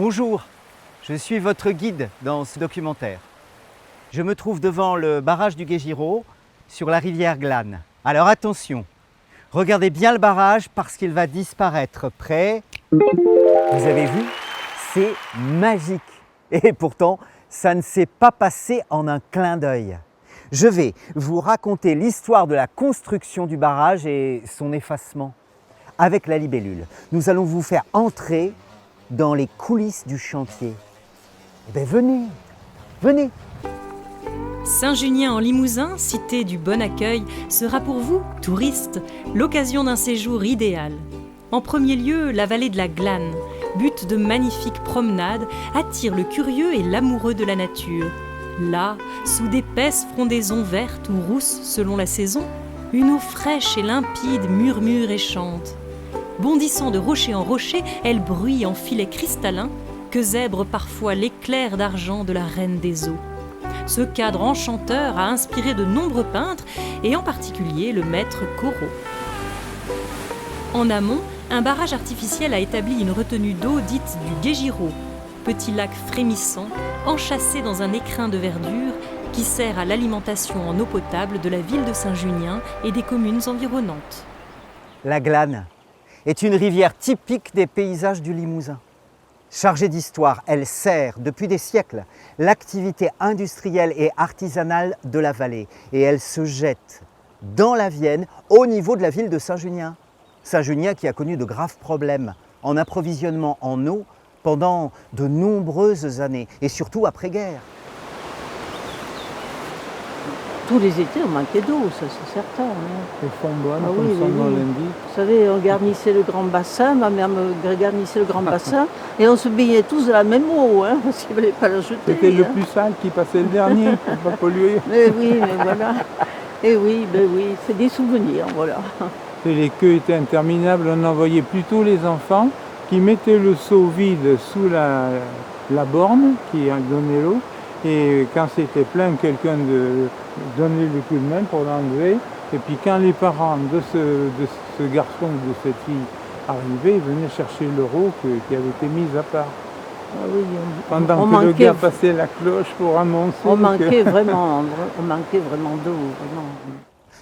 Bonjour, je suis votre guide dans ce documentaire. Je me trouve devant le barrage du Guégiraud sur la rivière Glane. Alors attention, regardez bien le barrage parce qu'il va disparaître. Prêt? Vous avez vu? C'est magique. Et pourtant, ça ne s'est pas passé en un clin d'œil. Je vais vous raconter l'histoire de la construction du barrage et son effacement. Avec la libellule, nous allons vous faire entrer dans les coulisses du chantier. Eh bien, venez. Saint-Junien en Limousin, cité du bon accueil, sera pour vous, touristes, l'occasion d'un séjour idéal. En premier lieu, la vallée de la Glane, but de magnifiques promenades, attire le curieux et l'amoureux de la nature. Là, sous d'épaisses frondaisons vertes ou rousses selon la saison, une eau fraîche et limpide murmure et chante. Bondissant de rocher en rocher, elle bruit en filets cristallins que zèbre parfois l'éclair d'argent de la reine des eaux. Ce cadre enchanteur a inspiré de nombreux peintres et en particulier le maître Corot. En amont, un barrage artificiel a établi une retenue d'eau dite du Guégiraud, petit lac frémissant, enchâssé dans un écrin de verdure qui sert à l'alimentation en eau potable de la ville de Saint-Junien et des communes environnantes. La Glane est une rivière typique des paysages du Limousin. Chargée d'histoire, elle sert depuis des siècles l'activité industrielle et artisanale de la vallée et elle se jette dans la Vienne au niveau de la ville de Saint-Junien. Saint-Junien qui a connu de graves problèmes en approvisionnement en eau pendant de nombreuses années et surtout après-guerre. Tous les étés, on manquait d'eau, ça c'est certain. Les fonds bonnes, Ah comme oui, son oui, nom oui. l'indique. Vous savez, on garnissait le grand bassin, ma mère me garnissait le grand bassin, et on se baignait tous de la même eau, parce qu'il ne fallait pas la jeter. C'était le plus sale qui passait le dernier, pour pas polluer. Mais oui, mais voilà. Et oui, ben oui, c'est des souvenirs, voilà. Et les queues étaient interminables, on envoyait plutôt les enfants qui mettaient le seau vide sous la borne qui donnait l'eau. Et quand c'était plein, quelqu'un donnait le coup de main pour l'enlever. Et puis quand les parents de ce garçon ou de cette fille arrivaient, ils venaient chercher l'euro qui avait été mis à part. Ah oui, Pendant que le gars passait la cloche pour annoncer. On manquait vraiment d'eau. Vraiment.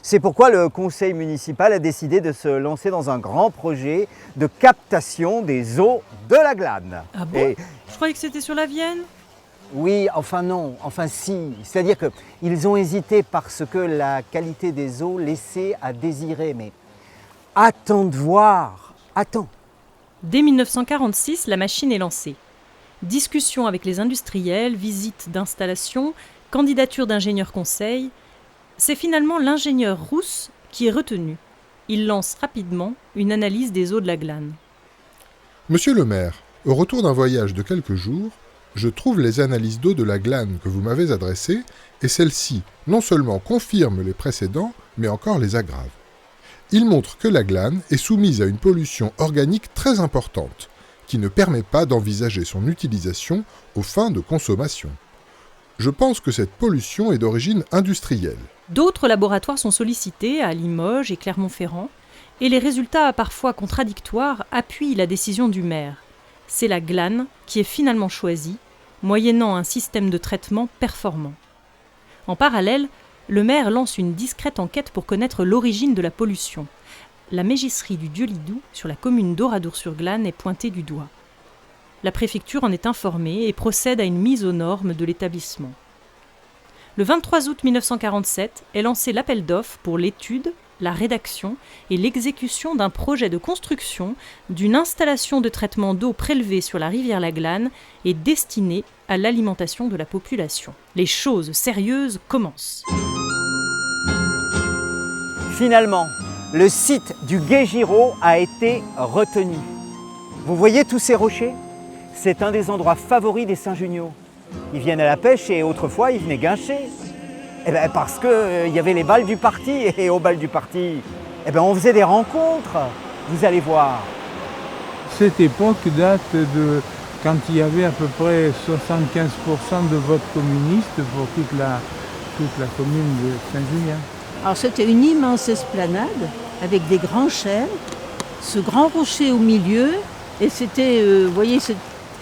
C'est pourquoi le conseil municipal a décidé de se lancer dans un grand projet de captation des eaux de la Glane. Ah bon? Et Je croyais que c'était sur la Vienne. oui, enfin non, enfin si. C'est-à-dire qu'ils ont hésité parce que la qualité des eaux laissait à désirer. Mais attends de voir, attends. Dès 1946, la machine est lancée. Discussions avec les industriels, visites d'installation, candidature d'ingénieur conseil. C'est finalement l'ingénieur Rousse qui est retenu. Il lance rapidement une analyse des eaux de la Glane. Monsieur le maire, au retour d'un voyage de quelques jours, je trouve les analyses d'eau de la Glane que vous m'avez adressées et celles-ci non seulement confirment les précédents, mais encore les aggravent. Ils montrent que la Glane est soumise à une pollution organique très importante, qui ne permet pas d'envisager son utilisation aux fins de consommation. Je pense que cette pollution est d'origine industrielle. D'autres laboratoires sont sollicités à Limoges et Clermont-Ferrand, et les résultats parfois contradictoires appuient la décision du maire. C'est la Glane qui est finalement choisie, moyennant un système de traitement performant. En parallèle, le maire lance une discrète enquête pour connaître l'origine de la pollution. La mégisserie du Dieu-Lidou, sur la commune d'Oradour-sur-Glane, est pointée du doigt. La préfecture en est informée et procède à une mise aux normes de l'établissement. Le 23 août 1947 est lancé l'appel d'offres pour l'étude, la rédaction et l'exécution d'un projet de construction d'une installation de traitement d'eau prélevée sur la rivière la Glane et destinée à l'alimentation de la population. Les choses sérieuses commencent. Finalement, le site du Guégiraud a été retenu. Vous voyez tous ces rochers? C'est un des endroits favoris des Saint-Juniots. Ils viennent à la pêche et autrefois ils venaient guincher. Eh bien, parce qu'il y avait les balles du parti et au bal du parti, on faisait des rencontres, vous allez voir. Cette époque date de quand il y avait à peu près 75% de vote communiste pour toute la commune de Saint-Junien. Alors c'était une immense esplanade avec des grands chênes, ce grand rocher au milieu, et c'était, vous voyez,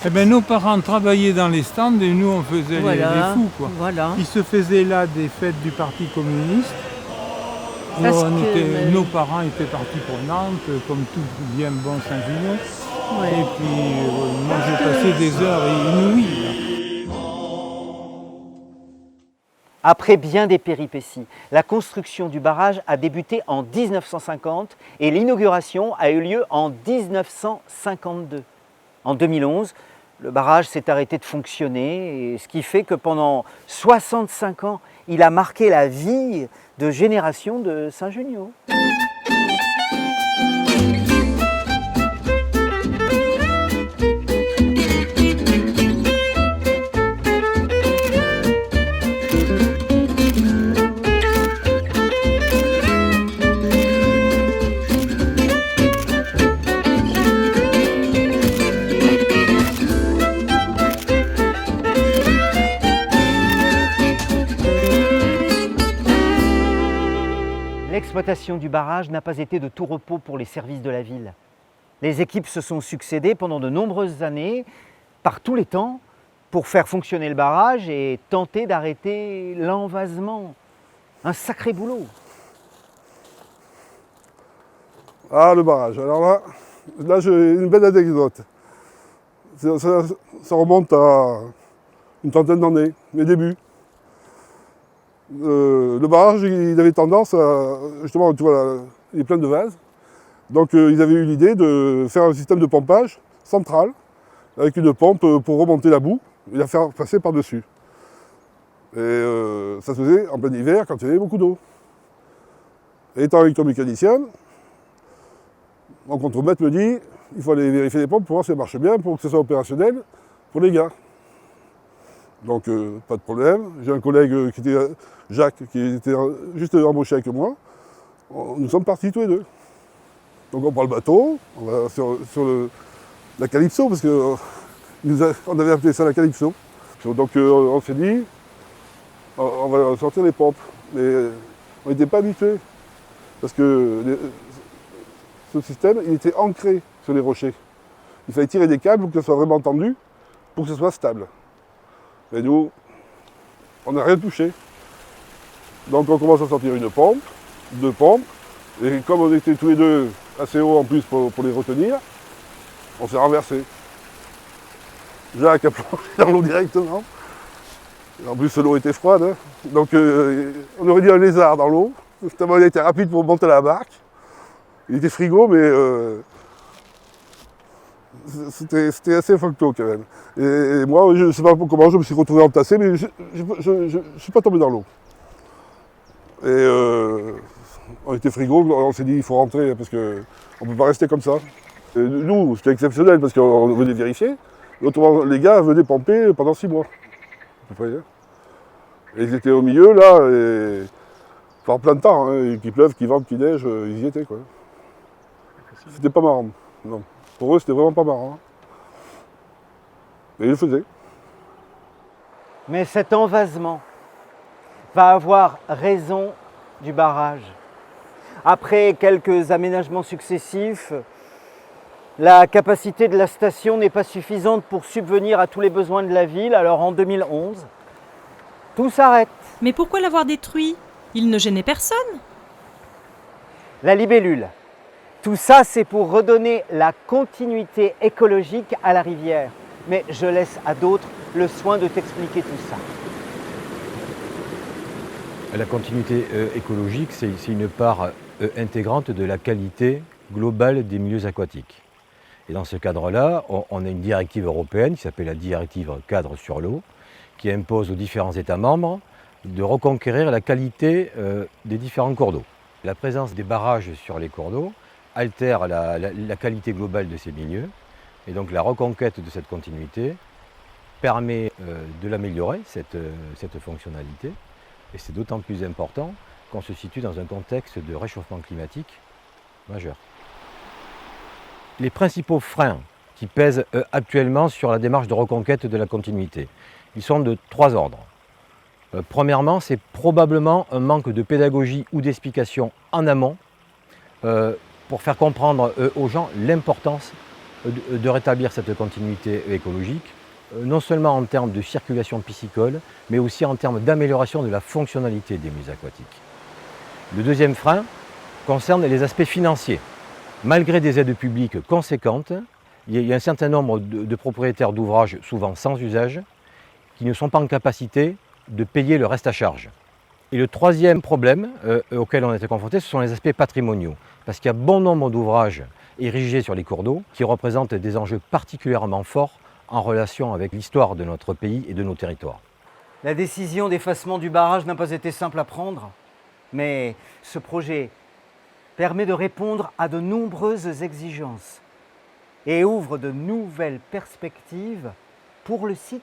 Eh ben, nos parents travaillaient dans les stands et nous on faisait les fous, quoi. Voilà. Il se faisait là des fêtes du Parti communiste. Parce que, Nos parents étaient partie prenante, comme tout bien bon Saint-Junio. ouais. Et puis moi j'ai passé des heures inouïes. Là. Après bien des péripéties, la construction du barrage a débuté en 1950 et l'inauguration a eu lieu en 1952. En 2011, le barrage s'est arrêté de fonctionner, et ce qui fait que pendant 65 ans, il a marqué la vie de générations de Saint-Junio. L'exploitation du barrage n'a pas été de tout repos pour les services de la ville. Les équipes se sont succédées pendant de nombreuses années, par tous les temps, pour faire fonctionner le barrage et tenter d'arrêter l'envasement. Un sacré boulot. Ah, le barrage. Alors là j'ai une belle anecdote. Ça remonte à une trentaine d'années, mes débuts. Le barrage, il avait tendance à, justement, tu vois, là, il est plein de vases. Donc ils avaient eu l'idée de faire un système de pompage central, avec une pompe pour remonter la boue et la faire passer par-dessus. Et ça se faisait en plein hiver, quand il y avait beaucoup d'eau. Et étant électromécanicien, mon contremaître me dit, il faut aller vérifier les pompes pour voir si elles marchent bien, pour que ce soit opérationnel pour les gars. Donc pas de problème. J'ai un collègue qui était Jacques, qui était juste embauché avec moi. Nous sommes partis tous les deux. Donc on prend le bateau, on va sur la Calypso, parce qu'on avait appelé ça la Calypso. Donc on s'est dit, on va sortir les pompes. Mais on n'était pas habitués, parce que ce système, il était ancré sur les rochers. Il fallait tirer des câbles pour que ça soit vraiment tendu, pour que ce soit stable. Mais nous, on n'a rien touché. Donc on commence à sortir une pompe, deux pompes, et comme on était tous les deux assez haut en plus pour les retenir, on s'est renversé. Jacques a plongé dans l'eau directement. En plus l'eau était froide, hein. Donc on aurait dit un lézard dans l'eau. Tellement il était rapide pour monter la barque. Il était frigo, mais c'était assez facto quand même. Et moi, je ne sais pas comment je me suis retrouvé entassé, mais je ne suis pas tombé dans l'eau. Et on était frigo, on s'est dit il faut rentrer parce qu'on ne peut pas rester comme ça. Et nous, c'était exceptionnel parce qu'on venait vérifier. Autrement, les gars venaient pomper pendant 6 mois. À peu près. Et ils étaient au milieu là, et par plein de temps, hein, qu'il pleuve, qu'il vente, qu'il neige, ils y étaient quoi. C'était pas marrant, non. Pour eux, c'était vraiment pas marrant. Et ils le faisaient. Mais cet envasement va avoir raison du barrage. Après quelques aménagements successifs, la capacité de la station n'est pas suffisante pour subvenir à tous les besoins de la ville. Alors en 2011, tout s'arrête. Mais pourquoi l'avoir détruit? Il ne gênait personne. La libellule. Tout ça, c'est pour redonner la continuité écologique à la rivière. Mais je laisse à d'autres le soin de t'expliquer tout ça. La continuité écologique, c'est une part intégrante de la qualité globale des milieux aquatiques. Et dans ce cadre-là, on a une directive européenne qui s'appelle la directive cadre sur l'eau, qui impose aux différents États membres de reconquérir la qualité des différents cours d'eau. La présence des barrages sur les cours d'eau altère la qualité globale de ces milieux, et donc la reconquête de cette continuité permet de l'améliorer, cette fonctionnalité, et c'est d'autant plus important qu'on se situe dans un contexte de réchauffement climatique majeur. Les principaux freins qui pèsent actuellement sur la démarche de reconquête de la continuité, ils sont de 3 ordres. Premièrement, c'est probablement un manque de pédagogie ou d'explication en amont pour faire comprendre aux gens l'importance de rétablir cette continuité écologique, non seulement en termes de circulation piscicole, mais aussi en termes d'amélioration de la fonctionnalité des milieux aquatiques. Le deuxième frein concerne les aspects financiers. Malgré des aides publiques conséquentes, il y a un certain nombre de propriétaires d'ouvrages, souvent sans usage, qui ne sont pas en capacité de payer le reste à charge. Et le troisième problème auquel on a été confronté, ce sont les aspects patrimoniaux. Parce qu'il y a bon nombre d'ouvrages érigés sur les cours d'eau qui représentent des enjeux particulièrement forts en relation avec l'histoire de notre pays et de nos territoires. La décision d'effacement du barrage n'a pas été simple à prendre, mais ce projet permet de répondre à de nombreuses exigences et ouvre de nouvelles perspectives pour le site.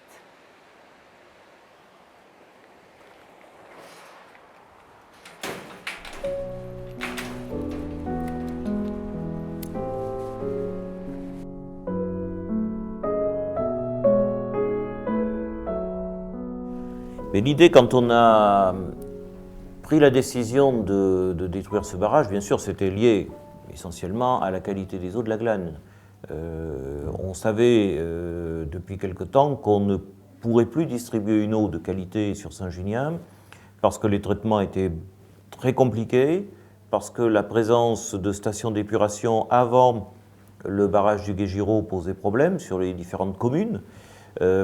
Mais l'idée, quand on a pris la décision de détruire ce barrage, bien sûr, c'était lié essentiellement à la qualité des eaux de la Glane. On savait depuis quelque temps qu'on ne pourrait plus distribuer une eau de qualité sur Saint-Junien parce que les traitements étaient très compliqués, parce que la présence de stations d'épuration avant le barrage du Guégiraud posait problème sur les différentes communes,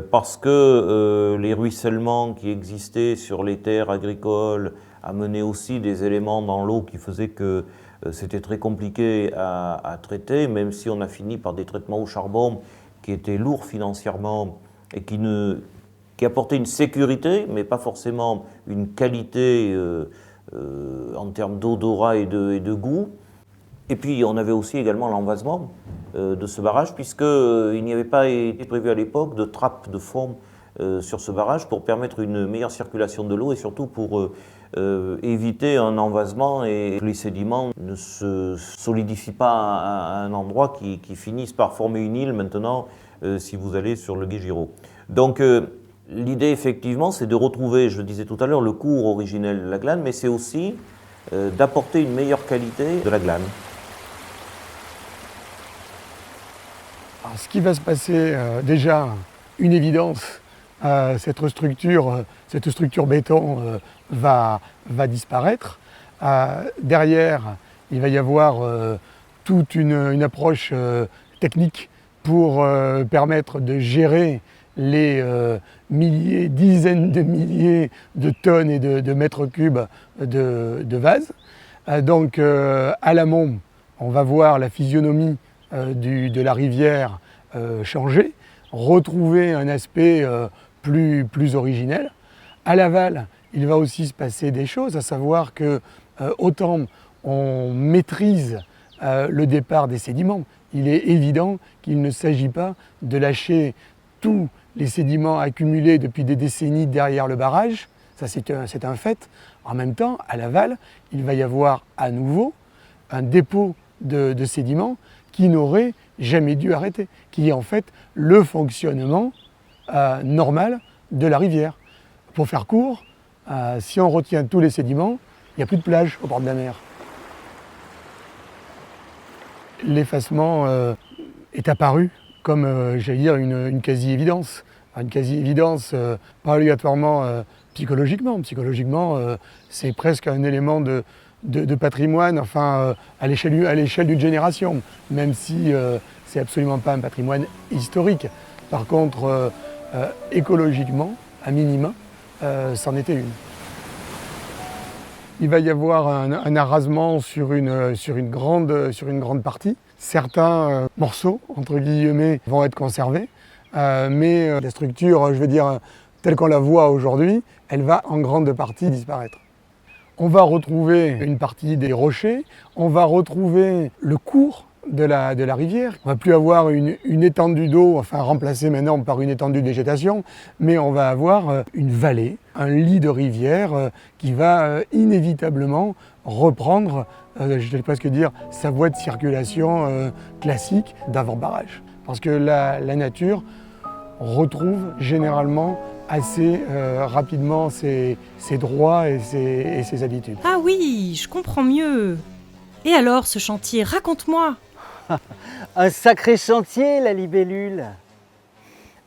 parce que les ruissellements qui existaient sur les terres agricoles amenaient aussi des éléments dans l'eau qui faisaient que c'était très compliqué à traiter, même si on a fini par des traitements au charbon qui étaient lourds financièrement et qui apportaient une sécurité, mais pas forcément une qualité en termes d'odorat et de goût. Et puis on avait aussi également l'envasement de ce barrage, puisqu'il n'y avait pas été prévu à l'époque de trappe de fond sur ce barrage pour permettre une meilleure circulation de l'eau et surtout pour éviter un envasement et que les sédiments ne se solidifient pas à un endroit qui finissent par former une île maintenant si vous allez sur le Guégiraud. Donc l'idée effectivement c'est de retrouver, je le disais tout à l'heure, le cours originel de la Glane, mais c'est aussi d'apporter une meilleure qualité de la Glane. Alors, ce qui va se passer, déjà, une évidence, cette structure béton va disparaître. Derrière, il va y avoir toute une approche technique pour permettre de gérer les milliers, dizaines de milliers de tonnes et de mètres cubes de vase. Donc, à l'amont, on va voir la physionomie de la rivière changer, retrouver un aspect plus originel. À l'aval, il va aussi se passer des choses, à savoir que autant on maîtrise le départ des sédiments, il est évident qu'il ne s'agit pas de lâcher tous les sédiments accumulés depuis des décennies derrière le barrage, ça c'est un fait. En même temps, à l'aval, il va y avoir à nouveau un dépôt de sédiments qui n'aurait jamais dû arrêter, qui est en fait le fonctionnement normal de la rivière. Pour faire court, si on retient tous les sédiments, il n'y a plus de plage au bord de la mer. L'effacement est apparu comme, j'allais dire, une quasi-évidence. Une quasi-évidence, pas obligatoirement psychologiquement. Psychologiquement, c'est presque un élément de patrimoine, enfin, à l'échelle d'une génération, même si c'est absolument pas un patrimoine historique. Par contre, écologiquement, à minima, c'en était une. Il va y avoir un arasement sur une grande partie. Certains morceaux, entre guillemets, vont être conservés, mais la structure, je veux dire, telle qu'on la voit aujourd'hui, elle va en grande partie disparaître. On va retrouver une partie des rochers, on va retrouver le cours de la rivière. On ne va plus avoir une étendue d'eau, enfin remplacée maintenant par une étendue de végétation, mais on va avoir une vallée, un lit de rivière qui va inévitablement reprendre, je vais presque dire, sa voie de circulation classique d'avant-barrage. Parce que la nature retrouve généralement assez rapidement ses droits et ses habitudes. Ah oui, je comprends mieux. Et alors, ce chantier, raconte-moi. Un sacré chantier, la libellule.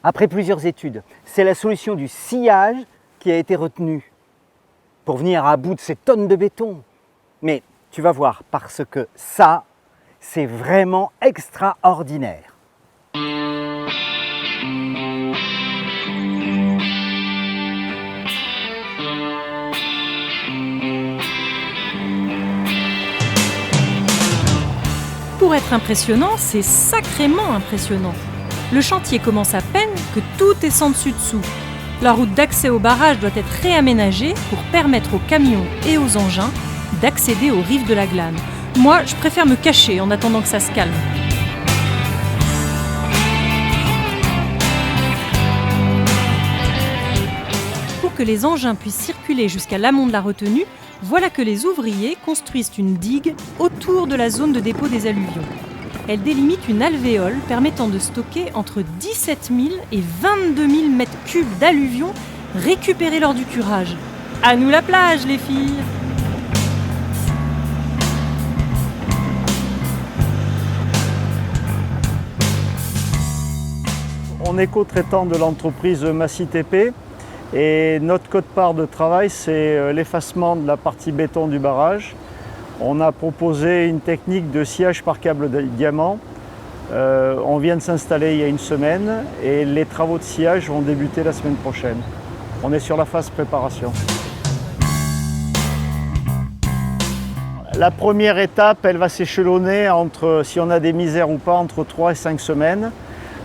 Après plusieurs études, c'est la solution du sciage qui a été retenue pour venir à bout de ces tonnes de béton. Mais tu vas voir, parce que ça, c'est vraiment extraordinaire. Pour être impressionnant, c'est sacrément impressionnant. Le chantier commence à peine que tout est sans dessus-dessous. La route d'accès au barrage doit être réaménagée pour permettre aux camions et aux engins d'accéder aux rives de la Glane. Moi, je préfère me cacher en attendant que ça se calme. Pour que les engins puissent circuler jusqu'à l'amont de la retenue, voilà que les ouvriers construisent une digue autour de la zone de dépôt des alluvions. Elle délimite une alvéole permettant de stocker entre 17 000 et 22 000 mètres cubes d'alluvions récupérés lors du curage. À nous la plage, les filles! On est co-traitant de l'entreprise Massy TP et notre quote-part de travail, c'est l'effacement de la partie béton du barrage. On a proposé une technique de sciage par câble de diamant. On vient de s'installer il y a une semaine et les travaux de sciage vont débuter la semaine prochaine. On est sur la phase préparation. La première étape, elle va s'échelonner entre, si on a des misères ou pas, entre 3 et 5 semaines.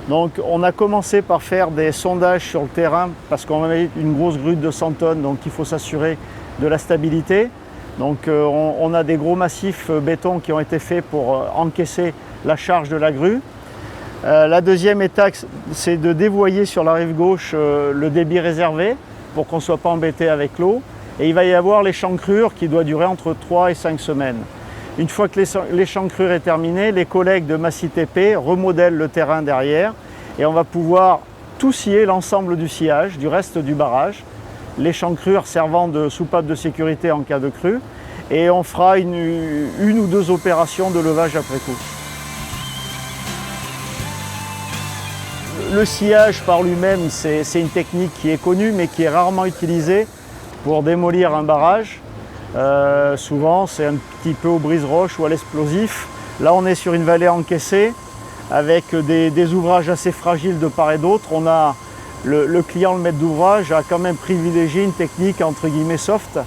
Donc on a commencé par faire des sondages sur le terrain parce qu'on avait une grosse grue de 200 tonnes, donc il faut s'assurer de la stabilité. Donc on a des gros massifs béton qui ont été faits pour encaisser la charge de la grue. La deuxième étape, c'est de dévoyer sur la rive gauche le débit réservé pour qu'on ne soit pas embêté avec l'eau. Et il va y avoir l'échancrure qui doit durer entre 3 et 5 semaines. Une fois que l'échancrure est terminée, les collègues de Massy TP remodèlent le terrain derrière et on va pouvoir tout scier l'ensemble du sillage, du reste du barrage, l'échancrure servant de soupape de sécurité en cas de crue, et on fera une ou deux opérations de levage après coup. Le sciage par lui-même, c'est une technique qui est connue mais qui est rarement utilisée pour démolir un barrage. Souvent c'est un petit peu au brise-roche ou à l'explosif. Là on est sur une vallée encaissée avec des ouvrages assez fragiles de part et d'autre. On a le client, le maître d'ouvrage, a quand même privilégié une technique entre guillemets soft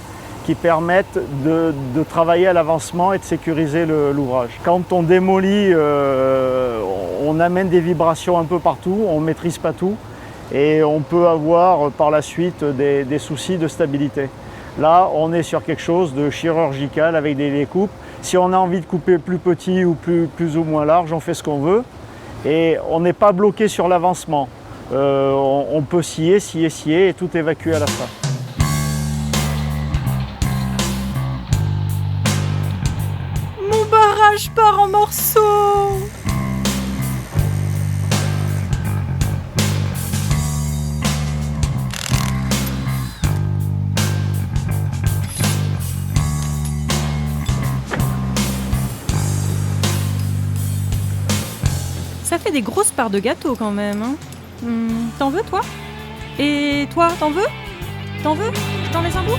qui permettent de travailler à l'avancement et de sécuriser l'ouvrage. Quand on démolit, on amène des vibrations un peu partout, on ne maîtrise pas tout et on peut avoir par la suite des soucis de stabilité. Là, on est sur quelque chose de chirurgical avec des découpes. Si on a envie de couper plus petit ou plus ou moins large, on fait ce qu'on veut. Et on n'est pas bloqué sur l'avancement. On peut scier et tout évacuer à la fin. Mon barrage part en morceaux! Ça fait des grosses parts de gâteau quand même. Hein. T'en veux, toi? Et toi, t'en veux? T'en veux? Je t'en laisse un bout?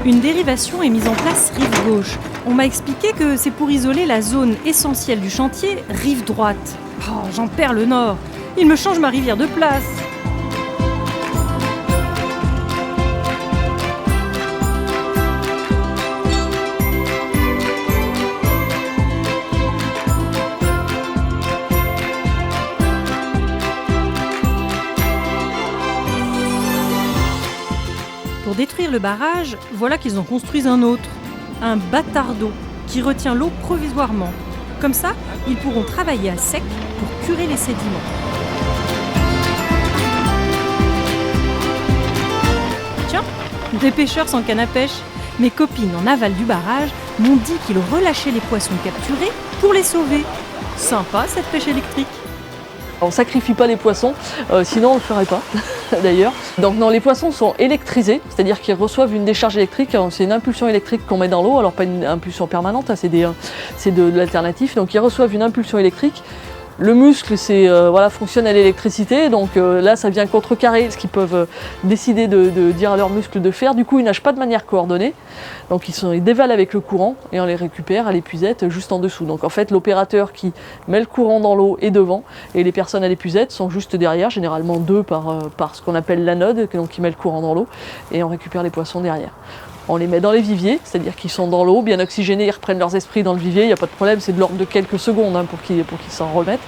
Une dérivation est mise en place rive gauche. On m'a expliqué que c'est pour isoler la zone essentielle du chantier, rive droite. Oh, j'en perds le nord. Il me change ma rivière de place. Pour détruire le barrage, voilà qu'ils en construisent un autre, un bâtard d'eau, qui retient l'eau provisoirement. Comme ça, ils pourront travailler à sec pour curer les sédiments. Tiens, des pêcheurs sans canne à pêche. Mes copines en aval du barrage m'ont dit qu'ils relâchaient les poissons capturés pour les sauver. Sympa cette pêche électrique. On ne sacrifie pas les poissons, sinon on ne le ferait pas d'ailleurs. Donc non, les poissons sont électrisés, c'est-à-dire qu'ils reçoivent une décharge électrique, c'est une impulsion électrique qu'on met dans l'eau, alors pas une impulsion permanente, c'est de l'alternatif, donc ils reçoivent une impulsion électrique. Le muscle fonctionne à l'électricité, donc là ça vient contrecarrer ce qu'ils peuvent décider de dire à leurs muscles de faire. Du coup ils nagent pas de manière coordonnée, donc ils dévalent avec le courant et on les récupère à l'épuisette juste en dessous. Donc en fait l'opérateur qui met le courant dans l'eau est devant et les personnes à l'épuisette sont juste derrière, généralement 2 par ce qu'on appelle l'anode, donc qui met le courant dans l'eau et on récupère les poissons derrière. On les met dans les viviers, c'est-à-dire qu'ils sont dans l'eau, bien oxygénés, ils reprennent leurs esprits dans le vivier, il n'y a pas de problème, c'est de l'ordre de quelques secondes pour qu'ils s'en remettent.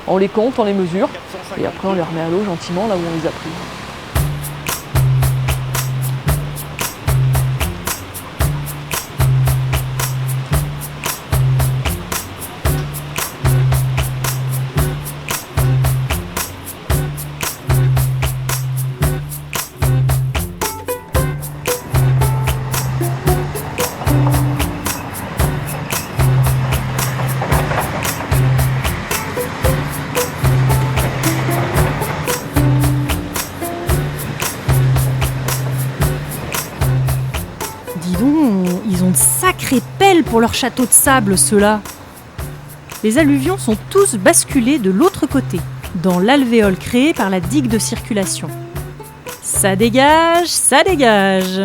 On les compte, on les mesure, et après on les remet à l'eau gentiment, là où on les a pris. Sacrée pelle pour leur château de sable, ceux-là. Les alluvions sont tous basculés de l'autre côté, dans l'alvéole créé par la digue de circulation. Ça dégage, ça dégage.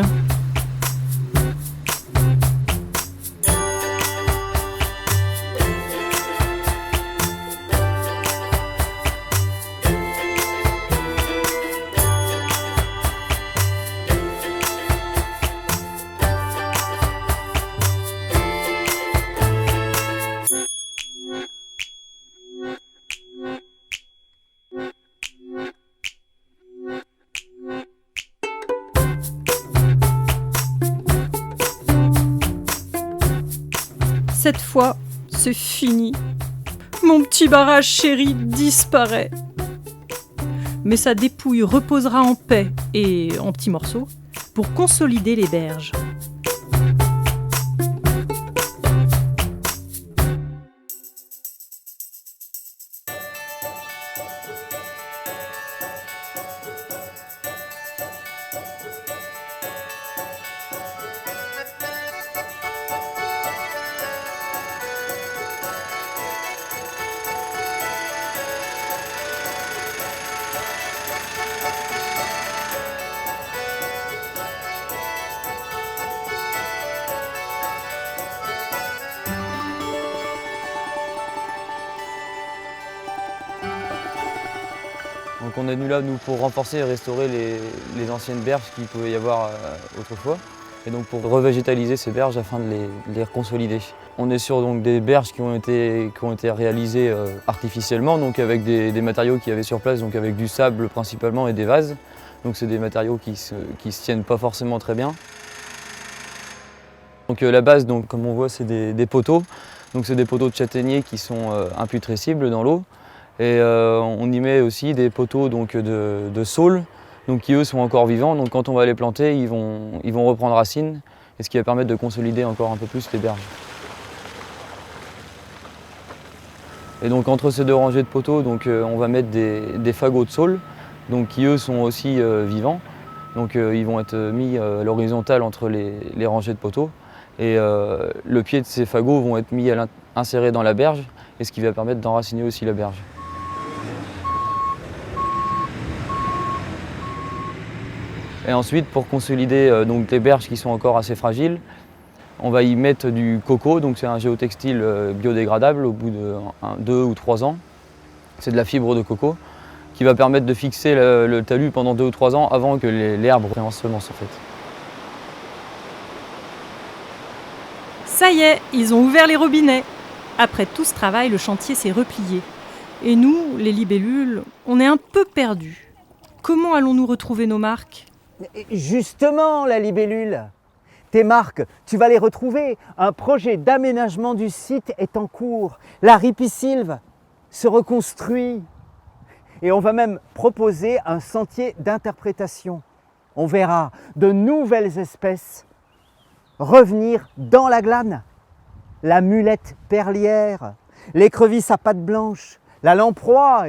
Cette fois, c'est fini. Mon petit barrage chéri disparaît. Mais sa dépouille reposera en paix et en petits morceaux pour consolider les berges. Donc on est venu là nous, pour renforcer et restaurer les anciennes berges qu'il pouvait y avoir autrefois. Et donc pour revégétaliser ces berges afin de les reconsolider. On est sur donc, des berges qui ont été réalisées artificiellement, donc avec des matériaux qu'il y avait sur place, donc avec du sable principalement et des vases. Donc c'est des matériaux qui se tiennent pas forcément très bien. Donc la base, donc, comme on voit, c'est des poteaux. Donc c'est des poteaux de châtaignier qui sont imputrescibles dans l'eau. Et on y met aussi des poteaux donc, de saules, donc, qui eux sont encore vivants. Donc quand on va les planter, ils vont reprendre racine, et ce qui va permettre de consolider encore un peu plus les berges. Et donc entre ces deux rangées de poteaux, donc, on va mettre des fagots de saules, donc, qui eux sont aussi vivants. Donc ils vont être mis à l'horizontale entre les rangées de poteaux. Et le pied de ces fagots vont être mis insérés dans la berge, et ce qui va permettre d'enraciner aussi la berge. Et ensuite, pour consolider donc, les berges qui sont encore assez fragiles, on va y mettre du coco, donc c'est un géotextile biodégradable au bout de 2 ou 3 ans. C'est de la fibre de coco qui va permettre de fixer le talus pendant 2 ou 3 ans avant que l'herbe en semence en fait. Ça y est, ils ont ouvert les robinets. Après tout ce travail, le chantier s'est replié. Et nous, les libellules, on est un peu perdus. Comment allons-nous retrouver nos marques ? Justement, la libellule, tes marques, tu vas les retrouver. Un projet d'aménagement du site est en cours. La ripisylve se reconstruit. Et on va même proposer un sentier d'interprétation. On verra de nouvelles espèces revenir dans la glane. La mulette perlière, l'écrevisse à pattes blanches, la lamproie.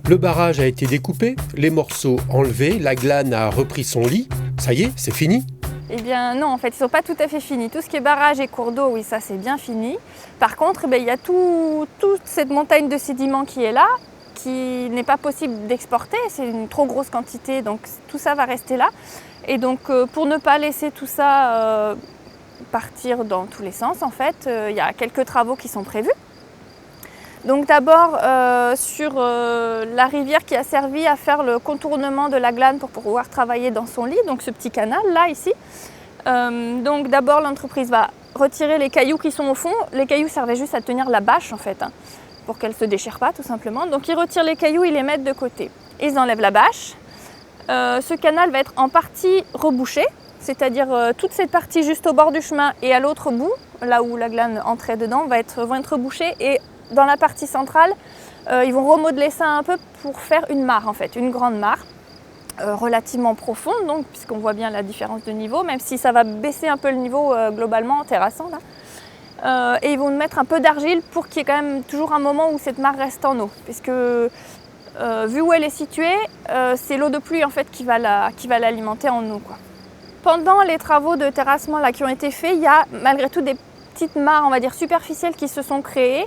Le barrage a été découpé, les morceaux enlevés, la glane a repris son lit. Ça y est, c'est fini? Eh bien non, en fait, ils ne sont pas tout à fait finis. Tout ce qui est barrage et cours d'eau, oui, ça c'est bien fini. Par contre, il y a toute cette montagne de sédiments qui est là, qui n'est pas possible d'exporter. C'est une trop grosse quantité, donc tout ça va rester là. Et donc, pour ne pas laisser tout ça partir dans tous les sens, en fait, il y a quelques travaux qui sont prévus. Donc d'abord sur la rivière qui a servi à faire le contournement de la glane pour pouvoir travailler dans son lit, donc ce petit canal là ici. Donc d'abord l'entreprise va retirer les cailloux qui sont au fond. Les cailloux servaient juste à tenir la bâche en fait, hein, pour qu'elle ne se déchire pas tout simplement. Donc ils retirent les cailloux, ils les mettent de côté. Ils enlèvent la bâche. Ce canal va être en partie rebouché, c'est-à-dire toute cette partie juste au bord du chemin et à l'autre bout, là où la glane entrait dedans, vont être rebouchés. Et dans la partie centrale, ils vont remodeler ça un peu pour faire une mare en fait, une grande mare relativement profonde, donc puisqu'on voit bien la différence de niveau, même si ça va baisser un peu le niveau globalement en terrassant là. Et ils vont mettre un peu d'argile pour qu'il y ait quand même toujours un moment où cette mare reste en eau, puisque vu où elle est située, c'est l'eau de pluie en fait qui va l'alimenter en eau, quoi. Pendant les travaux de terrassement là, qui ont été faits, il y a malgré tout des petites mares, on va dire superficielles, qui se sont créées,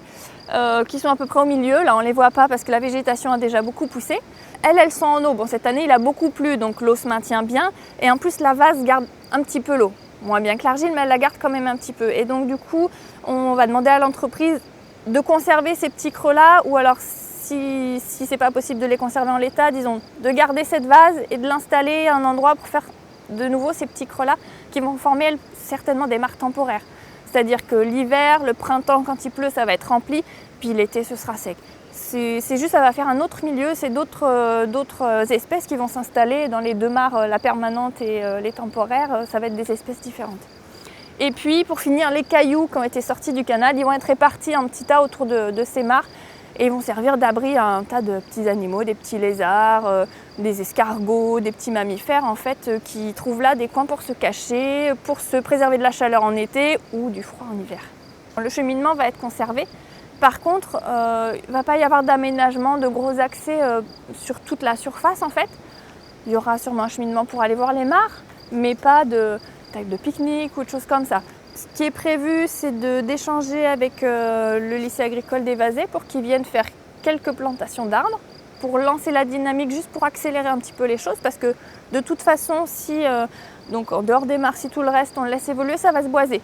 qui sont à peu près au milieu. Là, on ne les voit pas parce que la végétation a déjà beaucoup poussé. Elles sont en eau. Bon, cette année, il a beaucoup plu, donc l'eau se maintient bien. Et en plus, la vase garde un petit peu l'eau. Moins bien que l'argile, mais elle la garde quand même un petit peu. Et donc, du coup, on va demander à l'entreprise de conserver ces petits creux-là, ou alors, si ce n'est pas possible de les conserver en l'état, disons, de garder cette vase et de l'installer à un endroit pour faire de nouveau ces petits creux-là qui vont former certainement des mares temporaires. C'est-à-dire que l'hiver, le printemps, quand il pleut, ça va être rempli, puis l'été, ce sera sec. C'est juste, ça va faire un autre milieu, c'est d'autres espèces qui vont s'installer dans les deux mares, la permanente et les temporaires, ça va être des espèces différentes. Et puis, pour finir, les cailloux qui ont été sortis du canal, ils vont être répartis en petits tas autour de ces mares et ils vont servir d'abri à un tas de petits animaux, des petits lézards, des escargots, des petits mammifères en fait, qui trouvent là des coins pour se cacher, pour se préserver de la chaleur en été ou du froid en hiver. Le cheminement va être conservé. Par contre, il ne va pas y avoir d'aménagement, de gros accès sur toute la surface en fait. Il y aura sûrement un cheminement pour aller voir les mares, mais pas de pique-nique ou de choses comme ça. Ce qui est prévu, c'est d'échanger avec le lycée agricole des Vasets pour qu'ils viennent faire quelques plantations d'arbres, pour lancer la dynamique, juste pour accélérer un petit peu les choses, parce que de toute façon, si, donc en dehors des mares, si tout le reste on le laisse évoluer, ça va se boiser.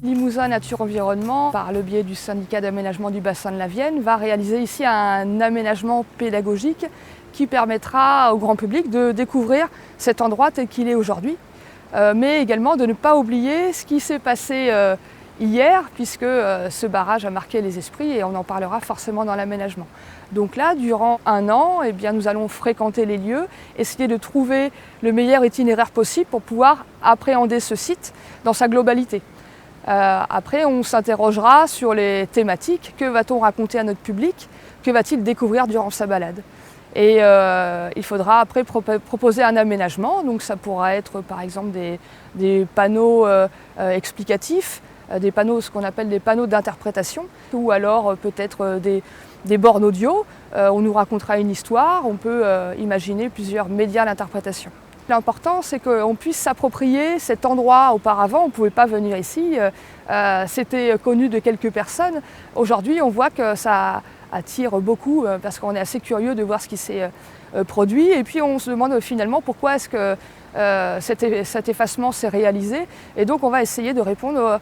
Limousin Nature Environnement, par le biais du syndicat d'aménagement du bassin de la Vienne, va réaliser ici un aménagement pédagogique qui permettra au grand public de découvrir cet endroit tel qu'il est aujourd'hui, mais également de ne pas oublier ce qui s'est passé hier, puisque ce barrage a marqué les esprits et on en parlera forcément dans l'aménagement. Donc là, durant un an, eh bien, nous allons fréquenter les lieux, essayer de trouver le meilleur itinéraire possible pour pouvoir appréhender ce site dans sa globalité. Après, on s'interrogera sur les thématiques. Que va-t-on raconter à notre public? Que va-t-il découvrir durant sa balade? Et il faudra après proposer un aménagement. Donc ça pourra être par exemple des panneaux explicatifs, des panneaux, ce qu'on appelle des panneaux d'interprétation, ou alors peut-être des bornes audio. On nous racontera une histoire, on peut imaginer plusieurs médias d'interprétation. L'important, c'est qu'on puisse s'approprier cet endroit. Auparavant, on ne pouvait pas venir ici, c'était connu de quelques personnes. Aujourd'hui, on voit que ça attire beaucoup parce qu'on est assez curieux de voir ce qui s'est produit. Et puis, on se demande finalement pourquoi est-ce que cet effacement s'est réalisé. Et donc, on va essayer de répondre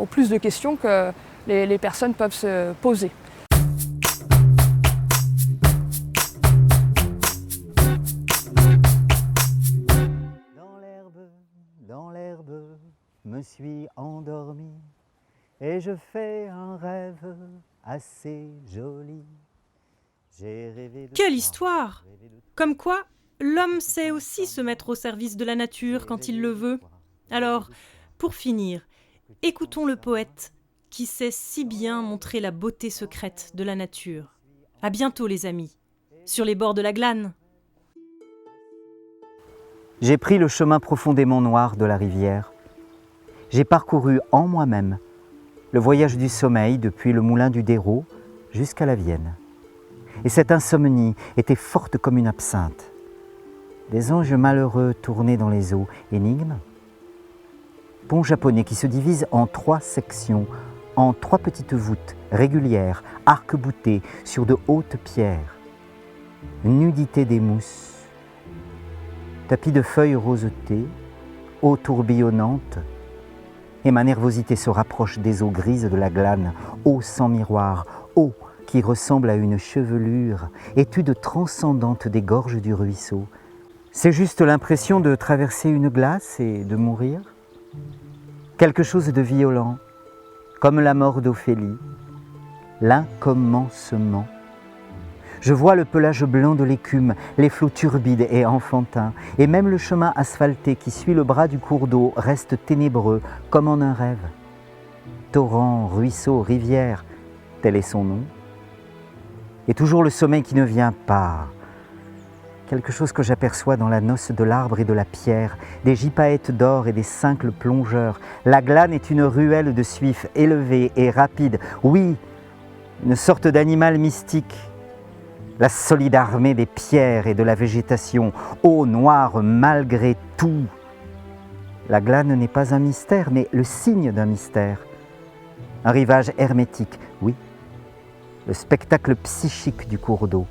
aux plus de questions que les personnes peuvent se poser. Dans l'herbe, me suis endormi et je fais un rêve assez joli. Quelle histoire! Comme quoi, l'homme sait aussi se mettre au service de la nature quand il le veut. Alors, pour finir, écoutons le poète qui sait si bien montrer la beauté secrète de la nature. À bientôt les amis, sur les bords de la Glane. J'ai pris le chemin profondément noir de la rivière. J'ai parcouru en moi-même le voyage du sommeil depuis le moulin du Dérault jusqu'à la Vienne. Et cette insomnie était forte comme une absinthe. Des anges malheureux tournaient dans les eaux. Énigme. Pont japonais qui se divise en 3 sections, en 3 petites voûtes régulières, arc-boutées sur de hautes pierres. Nudité des mousses. Tapis de feuilles rosetées, eau tourbillonnante. Et ma nervosité se rapproche des eaux grises de la Glane, eau sans miroir, eau qui ressemble à une chevelure, étude transcendante des gorges du ruisseau. C'est juste l'impression de traverser une glace et de mourir. Quelque chose de violent, comme la mort d'Ophélie, l'incommensement. Je vois le pelage blanc de l'écume, les flots turbides et enfantins, et même le chemin asphalté qui suit le bras du cours d'eau reste ténébreux, comme en un rêve. Torrent, ruisseau, rivière, tel est son nom. Et toujours le sommeil qui ne vient pas. Quelque chose que j'aperçois dans la noce de l'arbre et de la pierre, des gypaètes d'or et des cincles plongeurs. La Glane est une ruelle de suifs élevée et rapide. Oui, une sorte d'animal mystique. La solide armée des pierres et de la végétation, eau noire malgré tout. La Glane n'est pas un mystère, mais le signe d'un mystère. Un rivage hermétique, oui. Le spectacle psychique du cours d'eau.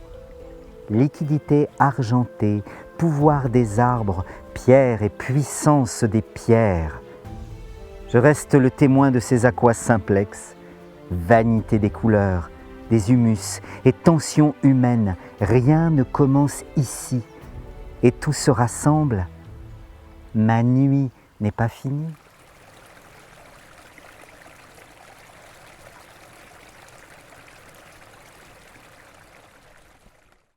Liquidité argentée, pouvoir des arbres, pierre et puissance des pierres. Je reste le témoin de ces aquas simplex, vanité des couleurs, des humus et tension humaine. Rien ne commence ici et tout se rassemble. Ma nuit n'est pas finie.